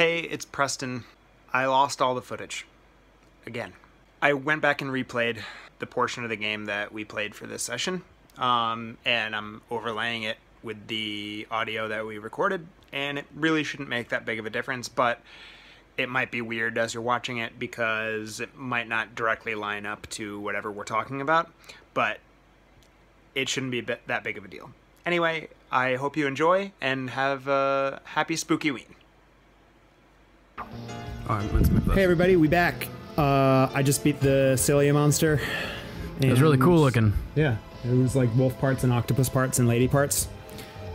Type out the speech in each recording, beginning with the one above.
Hey, it's Preston. I lost all the footage. Again. I went back and replayed the portion of the game that we played for this session, and I'm overlaying it with the audio that we recorded, and it really shouldn't make that big of a difference, but it might be weird as you're watching it because it might not directly line up to whatever we're talking about, but it shouldn't be that big of a deal. Anyway, I hope you enjoy, and have a happy Spookyween. Alright, let's move this. Hey everybody, we back. I just beat the Cilia monster. It was really cool looking. Yeah, it was like wolf parts and octopus parts and lady parts.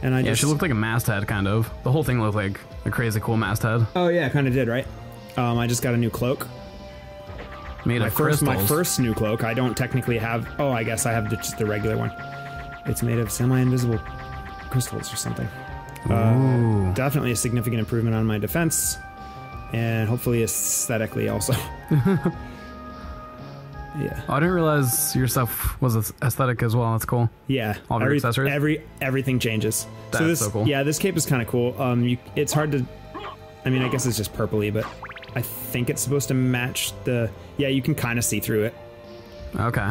And I she looked like a masthead, kind of. The whole thing looked like a crazy cool masthead. Oh yeah, kind of did, right? I just got a new cloak. Made of crystals. My first new cloak. I don't technically have... Oh, I guess I have just the regular one. It's made of semi-invisible crystals or something. Definitely a significant improvement on my defense. And hopefully aesthetically also. Yeah. Oh, I didn't realize your stuff was aesthetic as well. That's cool. Yeah. All your accessories? Everything changes. That's so cool. Yeah, this cape is kind of cool. It's hard to... I mean, I guess it's just purpley, but I think it's supposed to match the... Yeah, you can kind of see through it. Okay.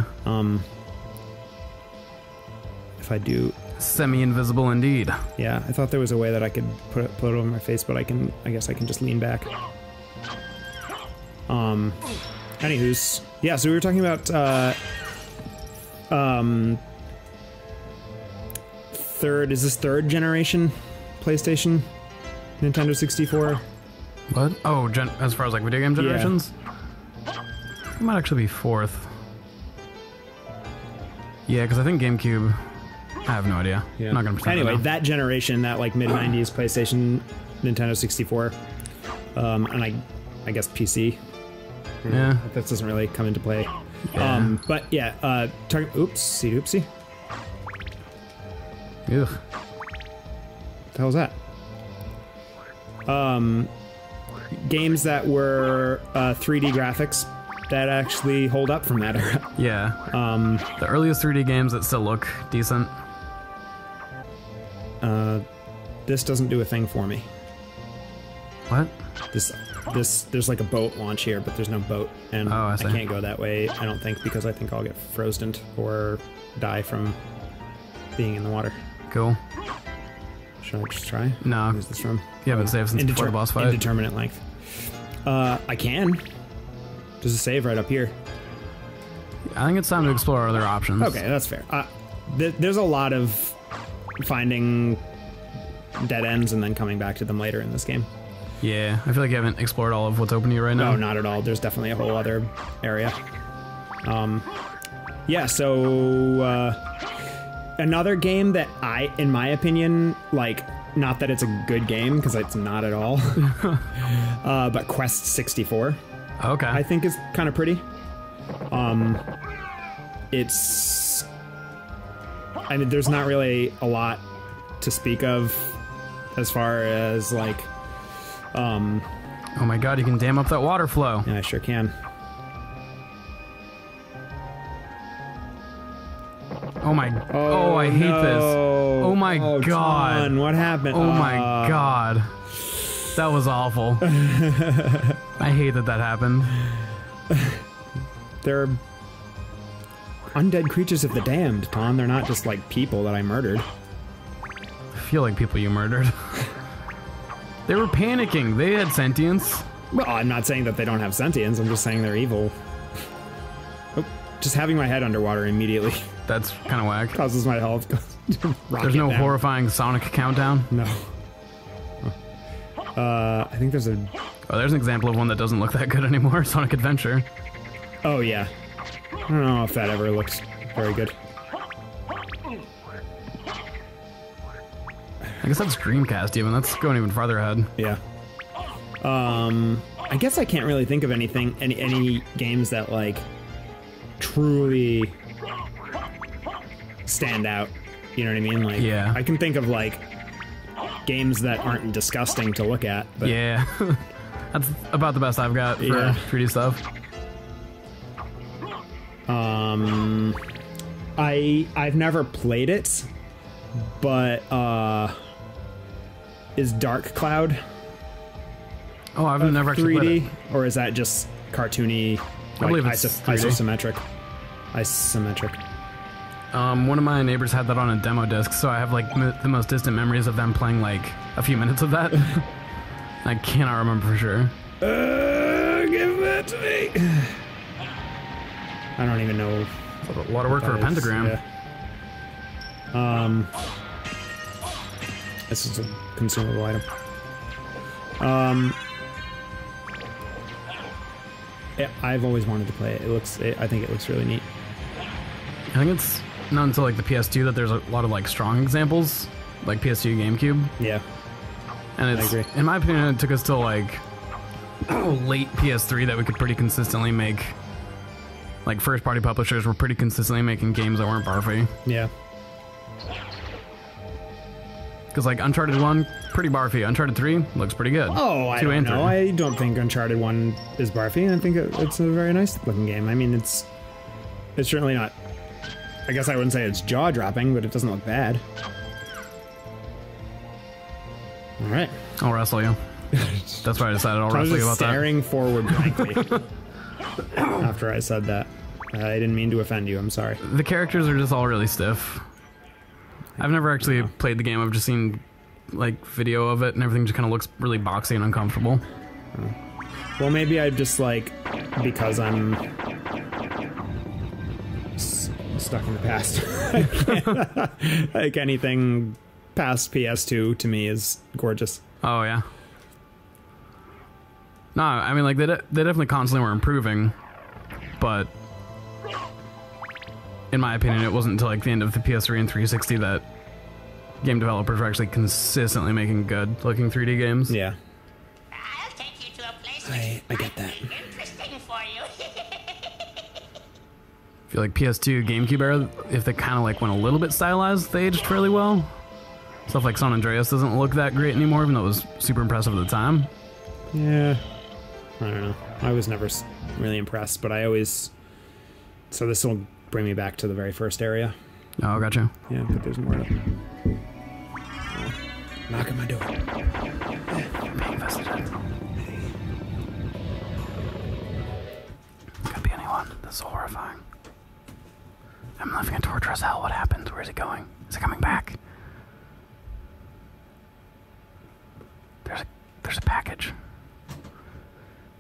If I do... Semi-invisible indeed. Yeah, I thought there was a way that I could put it over my face, but I guess I can just lean back. Anywho's, yeah, so we were talking about, is this third generation PlayStation? Nintendo 64? What? Oh, as far as like video game generations? Yeah. It might actually be fourth. Yeah, because I think GameCube... I have no idea. Yeah. I'm not gonna pretend. Anyway, that generation, that like mid-90s PlayStation, Nintendo 64, and I guess PC. Yeah. That doesn't really come into play. Yeah. But yeah, oopsie. Ugh. What the hell was that? Games that were 3D graphics that actually hold up from that era. Yeah. The earliest 3D games that still look decent. This doesn't do a thing for me. What? There's like a boat launch here, but there's no boat, and I I can't go that way, I don't think, because I think I'll get frozen or die from being in the water. Cool. Should I just try? No. Where's this from? You haven't saved since before the boss fight. Indeterminate length. I can. There's a save right up here. I think it's time to explore other options. Okay, that's fair. There's a lot of finding dead ends and then coming back to them later in this game. Yeah, I feel like you haven't explored all of what's open to you right now. No, not at all. There's definitely a whole other area. Yeah, so another game that in my opinion, like, not that it's a good game, because it's not at all, but Quest 64. Okay. I think is kind of pretty. I mean, there's not really a lot to speak of as far as, like, oh my god, you can dam up that water flow. Yeah, I sure can. Oh my, I hate this. Oh my god. Ton. What happened? Oh my god. That was awful. I hate that happened. They're undead creatures of the damned, Tom. They're not just like people that I murdered. I feel like people you murdered. They were panicking. They had sentience. Well, I'm not saying that they don't have sentience. I'm just saying they're evil. Oh, just having my head underwater immediately. That's kind of whack. Causes my health. There's no horrifying Sonic countdown? No. I think there's a... Oh, there's an example of one that doesn't look that good anymore. Sonic Adventure. Oh, yeah. I don't know if that ever looks very good. I guess that's Dreamcast even. That's going even farther ahead. Yeah. I guess I can't really think of any games that, like, truly stand out. You know what I mean? Like, yeah. I can think of, like, games that aren't disgusting to look at. But yeah. That's about the best I've got for 3D stuff. I've never played it, but is Dark Cloud Oh, I've never actually played 3D, or is that just cartoony? I believe it's 3D. Isometric. One of my neighbors had that on a demo disc, so I have like the most distant memories of them playing like a few minutes of that. I cannot remember for sure. Give that to me. I don't even know. A lot of work for a pentagram. Yeah. This is a consumable item. Yeah, I've always wanted to play it. I think it looks really neat. I think it's not until like the PS2 that there's a lot of like strong examples, like PS2, GameCube. Yeah. And it's, I agree. in my opinion, it took us till like late PS3 that we could pretty consistently make, like first-party publishers were pretty consistently making games that weren't barfy. Yeah. Because like Uncharted 1, pretty barfy. Uncharted 3 looks pretty good. Oh, I don't know. I don't think Uncharted 1 is barfy. I think it's a very nice looking game. I mean, it's certainly not. I guess I wouldn't say it's jaw-dropping, but it doesn't look bad. All right. I'll wrestle you. That's why I decided I'll I was wrestle you just about staring forward blankly after I said that. I didn't mean to offend you. I'm sorry. that. The characters are just all really stiff. I've never actually played the game. I've just seen like video of it, and everything just kind of looks really boxy and uncomfortable. Well, maybe I just like, because I'm stuck in the past. Like anything past PS2 to me is gorgeous. Oh yeah. No, I mean like they definitely constantly were improving, but in my opinion, it wasn't until like the end of the PS3 and 360 that game developers were actually consistently making good-looking 3D games. Yeah. I'll take you to a place I get that. interesting for you. I feel like PS2, GameCube era, if they kind of like went a little bit stylized, they aged fairly well. Stuff like San Andreas doesn't look that great anymore, even though it was super impressive at the time. Yeah. I don't know. I was never really impressed, but I always... So this will bring me back to the very first area. Oh, gotcha. Yeah, but there's more to... Oh, knock on my door. Being visited. Could be anyone. This is horrifying. I'm living in torturous hell. What happened? Where is he going? Is he coming back? There's a package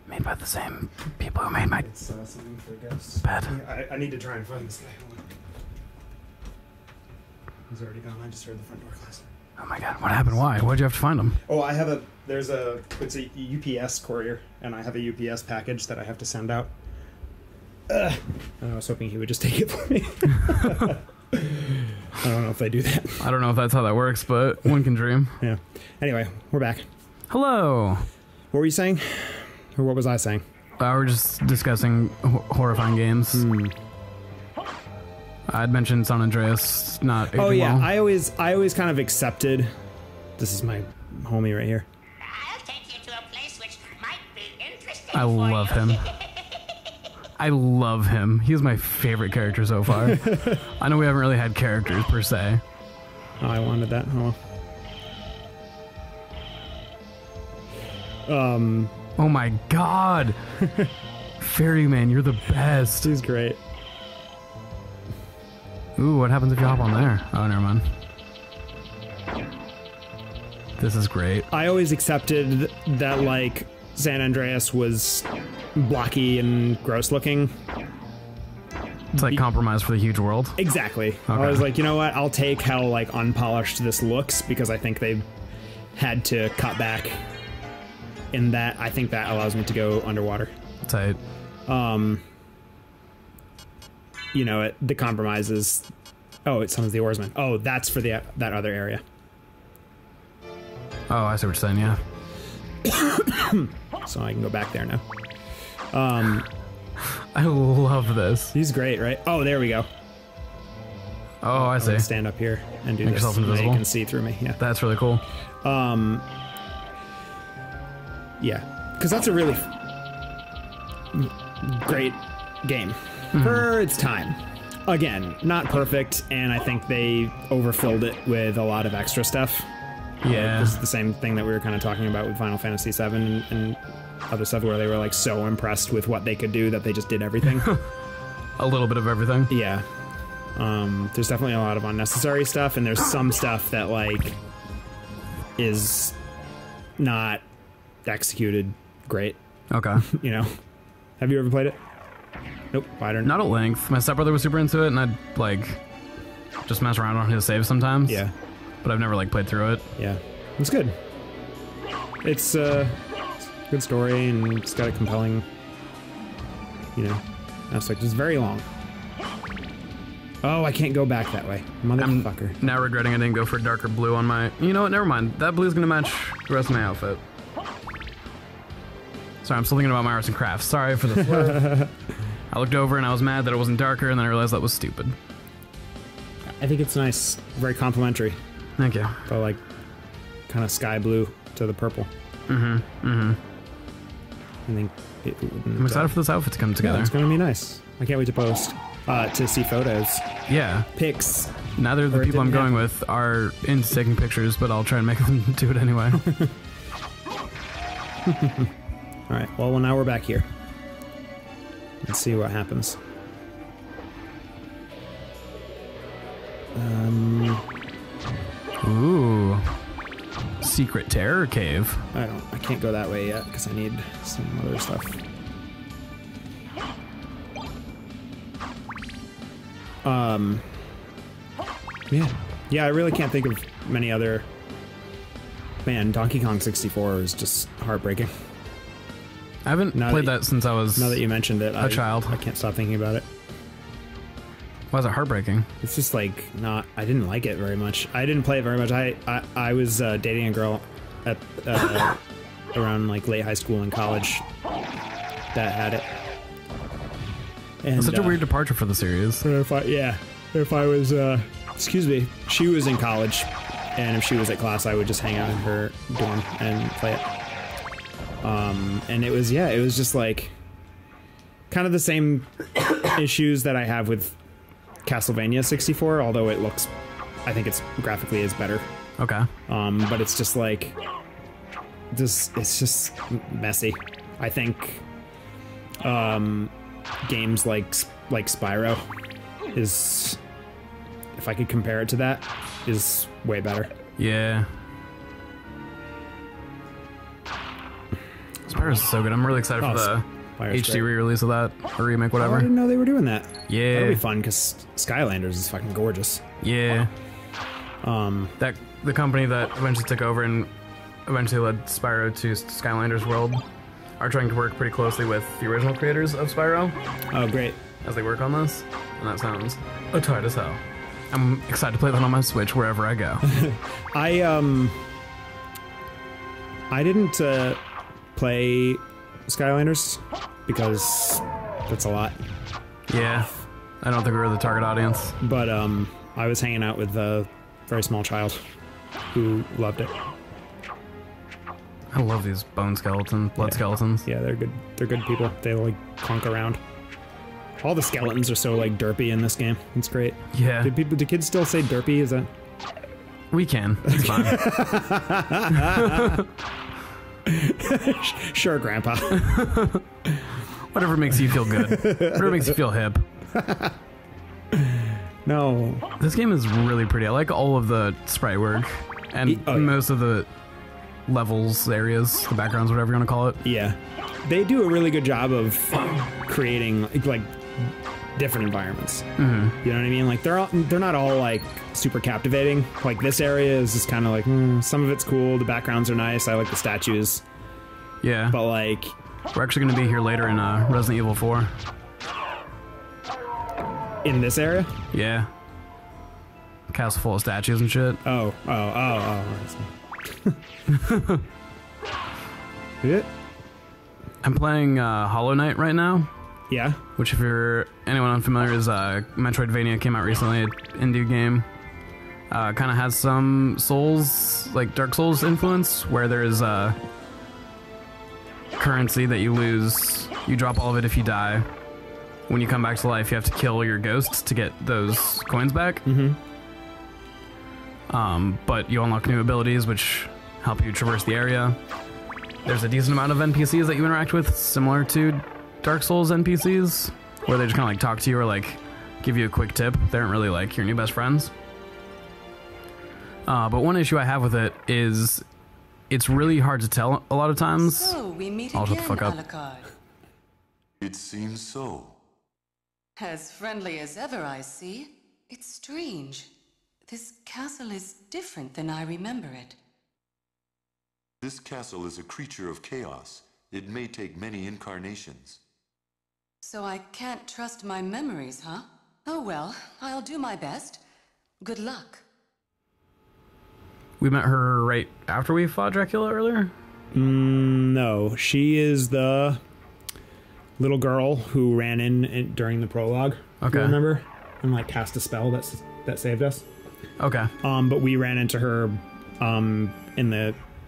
made by the same people who made my It's something for guests. bed. I need to try and find this guy. Hold on. He's already gone. I just heard the front door close. Oh my god, what happened? Why? Why'd you have to find him? Oh, it's a UPS courier, and I have a UPS package that I have to send out. And I was hoping he would just take it for me. I don't know if they do that. I don't know if that's how that works, but one can dream. Yeah. Anyway, we're back. Hello! What were you saying? Or what was I saying? We're just discussing horrifying games. I'd mentioned San Andreas not aging Oh yeah, well. I always kind of accepted. This is my homie right here. I'll take you to a place which might be interesting I for love you. him. I love him. He's my favorite character so far. I know we haven't really had characters per se. Oh, I wanted that. Oh my god! Ferryman, you're the best. He's great. Ooh, what happens if you hop on there? Oh, never mind. This is great. I always accepted that, like, San Andreas was blocky and gross looking. It's like compromise for the huge world. Exactly. Okay. I was like, you know what? I'll take how, like, unpolished this looks, because I think they had to cut back in that. I think that allows me to go underwater. Tight. You know, the compromise is... Oh, it summons the oarsman. Oh, that's for that other area. Oh, I see what you're saying, yeah. So I can go back there now. I love this. He's great, right? Oh, there we go. Oh, I see. Stand up here and do Make this. yourself so they invisible. can see through me. Yeah. That's really cool. Yeah. Because that's a really great game for its time. Again, not perfect, and I think they overfilled it with a lot of extra stuff. Yeah. This is the same thing that we were kind of talking about with Final Fantasy VII and other stuff where they were like so impressed with what they could do that they just did everything. A little bit of everything. Yeah. There's definitely a lot of unnecessary stuff, and there's some stuff that like is not executed great. Okay. You know, have you ever played it? Nope. I don't. Not at length. My stepbrother was super into it, and I'd like just mess around on his save sometimes. Yeah. But I've never like played through it. Yeah. It's good. It's a good story, and it's got a compelling, you know, aspect. It's very long. Oh, I can't go back that way. Motherfucker. I'm now regretting I didn't go for darker blue on my... You know what? Never mind. That blue's gonna match the rest of my outfit. Sorry, I'm still thinking about my arts and crafts. Sorry for the slur. I looked over and I was mad that it wasn't darker, and then I realized that was stupid. I think it's nice. Very complimentary. Thank you. But like, kind of sky blue to the purple. Mm-hmm. Mm-hmm. I think it wouldn't, I'm excited for this outfit to come together. Yeah, it's gonna be nice. I can't wait to post. To see photos. Yeah. Pics. Neither of the people I'm going with are into taking pictures, but I'll try and make them do it anyway. Alright, well, now we're back here. Let's see what happens. Ooh. Secret terror cave. I can't go that way yet, because I need some other stuff. Yeah, I really can't think of many other... Man, Donkey Kong 64 is just heartbreaking. I haven't played that since I was now that you mentioned it, a child. I can't stop thinking about it. Why is it heartbreaking? It's just like not... I didn't like it very much. I didn't play it very much. I was dating a girl at around like late high school and college that had it. And, it's such a weird departure for the series. If I was, excuse me, she was in college, and if she was at class, I would just hang out in her dorm and play it. And it was just like kind of the same issues that I have with Castlevania 64, although I think it's graphically is better. Okay. But it's just like, it's just messy. I think, games like Spyro is, if I could compare it to that, is way better. Yeah. Spyro's so good. I'm really excited for the Spyro's HD great. re-release of that, or remake, whatever. I didn't know they were doing that. Yeah. That'll be fun, because Skylanders is fucking gorgeous. Yeah. The company that eventually took over and eventually led Spyro to Skylanders World are trying to work pretty closely with the original creators of Spyro. Oh, great. As they work on this, and that sounds tight as hell. I'm excited to play that on my Switch wherever I go. I didn't play Skylanders because that's a lot. Yeah, I don't think we were the target audience. But I was hanging out with a very small child who loved it. I love these bone skeletons, blood skeletons. Yeah, they're good. They're good people. They like clunk around. All the skeletons are so like derpy in this game. It's great. Yeah. Do kids still say derpy? Is that? We can. It's fine. Sure, Grandpa. Whatever makes you feel good. Whatever makes you feel hip. No. This game is really pretty. I like all of the sprite work and most of the levels, areas, the backgrounds, whatever you want to call it. Yeah. They do a really good job of creating like different environments. Mm-hmm. You know what I mean? Like they're not all like super captivating. Like this area is just kind of like some of it's cool. The backgrounds are nice. I like the statues. Yeah. But like we're actually going to be here later in Resident Evil 4. In this area? Yeah. Castle full of statues and shit. Oh. It? I'm playing Hollow Knight right now. Yeah. Which, if you're anyone unfamiliar, is Metroidvania. Came out recently, an indie game. Kind of has some Souls, like Dark Souls influence, where there is currency that you lose. You drop all of it if you die. When you come back to life, you have to kill your ghosts to get those coins back. Mm-hmm. but you unlock new abilities which help you traverse the area. There's a decent amount of NPCs that you interact with, similar to Dark Souls NPCs, where they just kind of like talk to you or like give you a quick tip. They aren't really like your new best friends. But one issue I have with it is it's really hard to tell a lot of times. So we meet I'll shut again, the fuck up. Alucard. It seems so. As friendly as ever, I see. It's strange. This castle is different than I remember it. This castle is a creature of chaos. It may take many incarnations. So I can't trust my memories, huh? Oh well, I'll do my best. Good luck. We met her right after we fought Dracula earlier? No, she is the little girl who ran in during the prologue. Okay. You remember? And like cast a spell that saved us. Okay. But we ran into her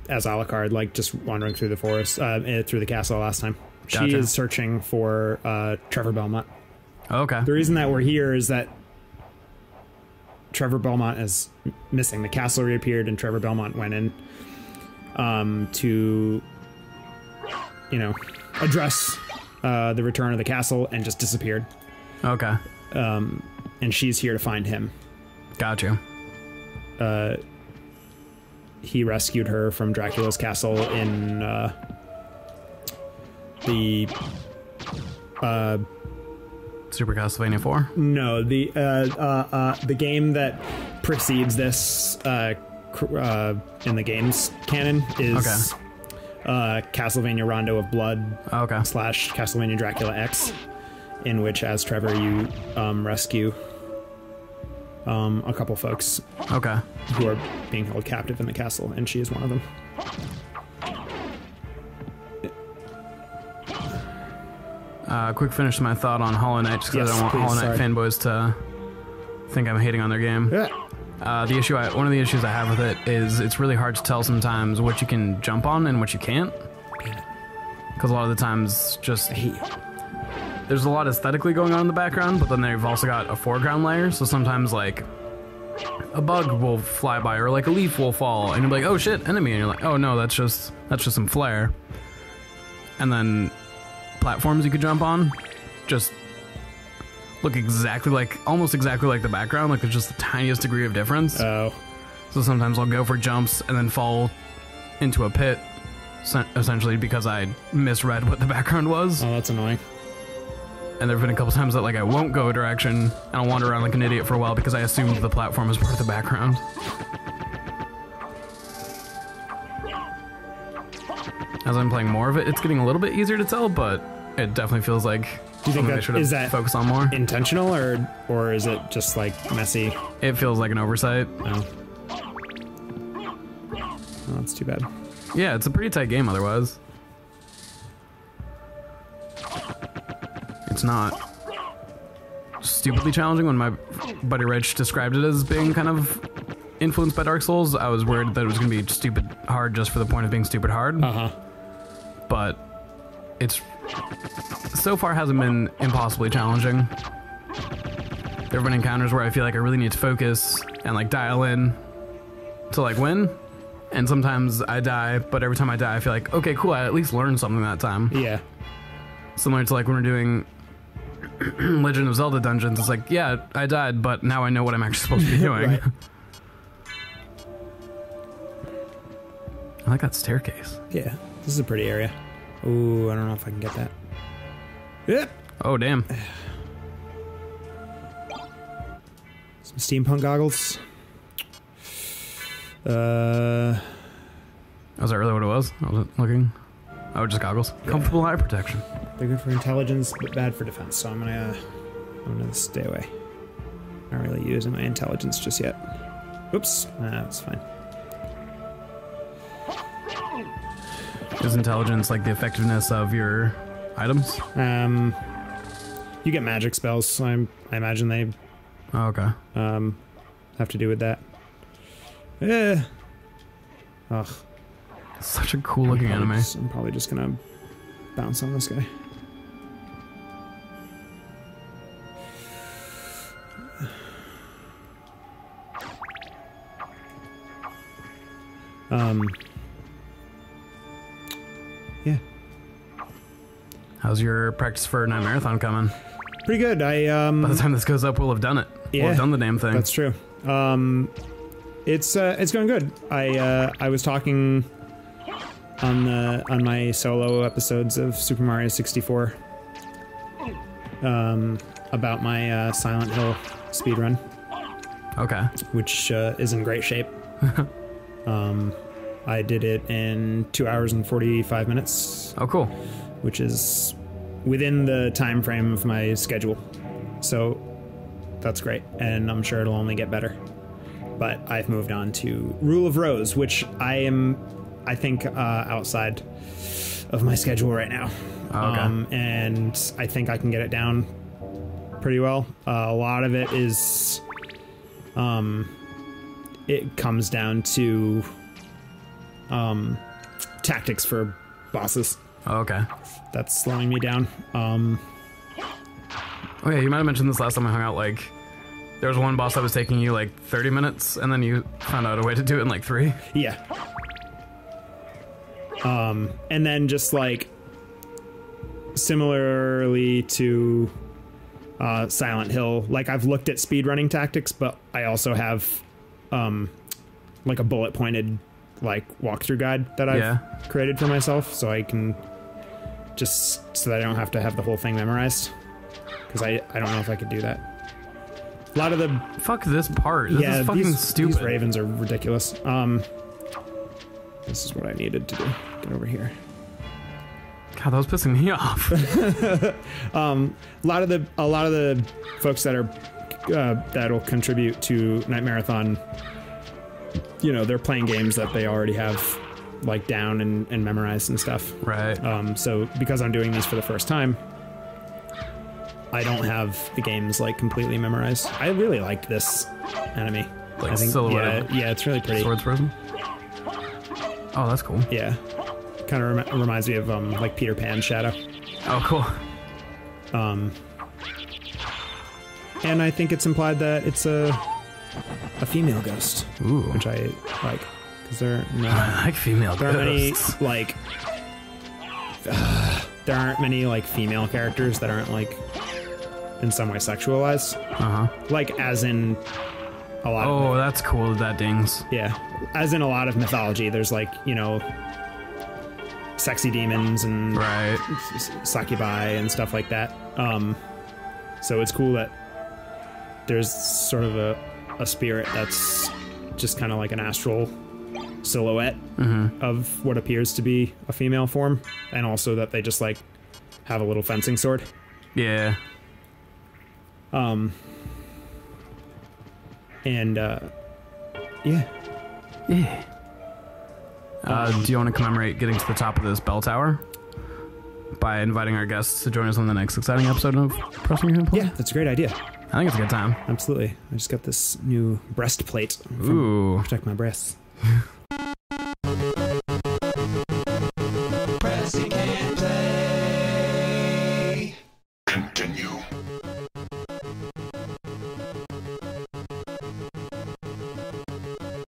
as Alucard, like just wandering through the forest, through the castle last time. Gotcha. She is searching for Trevor Belmont. Okay. The reason that we're here is that Trevor Belmont is missing. The castle reappeared and Trevor Belmont went in to, address the return of the castle and just disappeared. Okay. And she's here to find him. Got you. He rescued her from Dracula's castle in the Super Castlevania 4? No, the game that precedes this in the game's canon is Castlevania Rondo of Blood / Castlevania Dracula X, in which as Trevor you rescue a couple folks who are being held captive in the castle, and she is one of them. Quick finish to my thought on Hollow Knight, just because I don't want Hollow Knight fanboys to think I'm hating on their game. Yeah. One of the issues I have with it is it's really hard to tell sometimes what you can jump on and what you can't. Because a lot of the times, there's a lot aesthetically going on in the background, but then they've also got a foreground layer. So sometimes like a bug will fly by or like a leaf will fall, and you'll be like, "Oh shit, enemy!" And you're like, "Oh no, that's just some flare." And then platforms you could jump on just look almost exactly like the background, like there's just the tiniest degree of difference. Oh. So sometimes I'll go for jumps and then fall into a pit, essentially because I misread what the background was. Oh, that's annoying. And there have been a couple times that like I won't go a direction and I'll wander around like an idiot for a while because I assumed the platform was part of the background. As I'm playing more of it, it's getting a little bit easier to tell, but it definitely feels like something I should have focused on more. Intentional or is it just like messy? It feels like an oversight. Oh, that's too bad. Yeah, it's a pretty tight game otherwise. It's not stupidly challenging. When my buddy Rich described it as being kind of influenced by Dark Souls, I was worried that it was going to be stupid hard just for the point of being stupid hard. But it's so far hasn't been impossibly challenging. There have been encounters where I feel like I really need to focus and like dial in to like win, and sometimes I die, but every time I die I feel like, okay, cool, I at least learned something that time. Yeah. Similar to like when we're doing Legend of Zelda dungeons, it's like, yeah, I died, but now I know what I'm actually supposed to be doing. Right. I like that staircase. Yeah, this is a pretty area. Ooh, I don't know if I can get that. Yep. Oh, damn. Some steampunk goggles. Was that really what it was? I wasn't looking. Oh, just goggles. Yeah. Comfortable eye protection. They're good for intelligence, but bad for defense, so I'm gonna stay away. Not really using my intelligence just yet. Oops. That's fine. Is intelligence like the effectiveness of your items? You get magic spells, so I imagine they okay. Have to do with that. Ugh. Such a cool looking anime. I'm probably just gonna bounce on this guy. Yeah. How's your practice for Night Marathon coming? Pretty good. By the time this goes up, we'll have done it. Yeah, we'll have done the damn thing. That's true. It's going good. I was talking on my solo episodes of Super Mario 64 about my Silent Hill speedrun. Okay. Which is in great shape. I did it in 2 hours and 45 minutes. Oh, cool. Which is within the time frame of my schedule. So that's great, and I'm sure it'll only get better. But I've moved on to Rule of Rose, which I think, outside of my schedule right now. Okay. And I think I can get it down pretty well. A lot of it is, it comes down to tactics for bosses. Okay. That's slowing me down. Oh yeah, you might have mentioned this last time I hung out, like, there was one boss that was taking you like 30 minutes, and then you found out a way to do it in like 3. Yeah. And then just like, similarly to Silent Hill, like I've looked at speedrunning tactics, but I also have like a bullet pointed like walkthrough guide that I've created for myself, so I can just, so that I don't have to have the whole thing memorized, because I don't know if I could do that. A lot of the... Fuck this part. This is fucking stupid. These ravens are ridiculous. This is what I needed to do. Get over here. God, that was pissing me off. A lot of the folks that are that'll contribute to Night Marathon, you know, they're playing games that they already have like down and memorized and stuff. Right. So because I'm doing these for the first time, I don't have the games like completely memorized. I really like this enemy. Like I think, silhouette. yeah, it's really pretty. Swords frozen. Oh, that's cool. Yeah, kind of reminds me of like Peter Pan's shadow. Oh, cool. And I think it's implied that it's a female ghost. Ooh. Which I like, because there I like female there aren't many ghosts. like there aren't many like female characters that aren't like in some way sexualized. Like as in a lot. Oh, that's cool. That dings. Yeah, as in a lot of mythology, there's like, you know, sexy demons and right, succubi and stuff like that. So it's cool that there's sort of a spirit that's just kind of like an astral silhouette of what appears to be a female form, and also that they just like have a little fencing sword. Yeah. Yeah. Do you want to commemorate getting to the top of this bell tower by inviting our guests to join us on the next exciting episode of Preston and Taun? Yeah, that's a great idea. I think it's a good time. Absolutely. I just got this new breastplate. Ooh. Protect my breasts.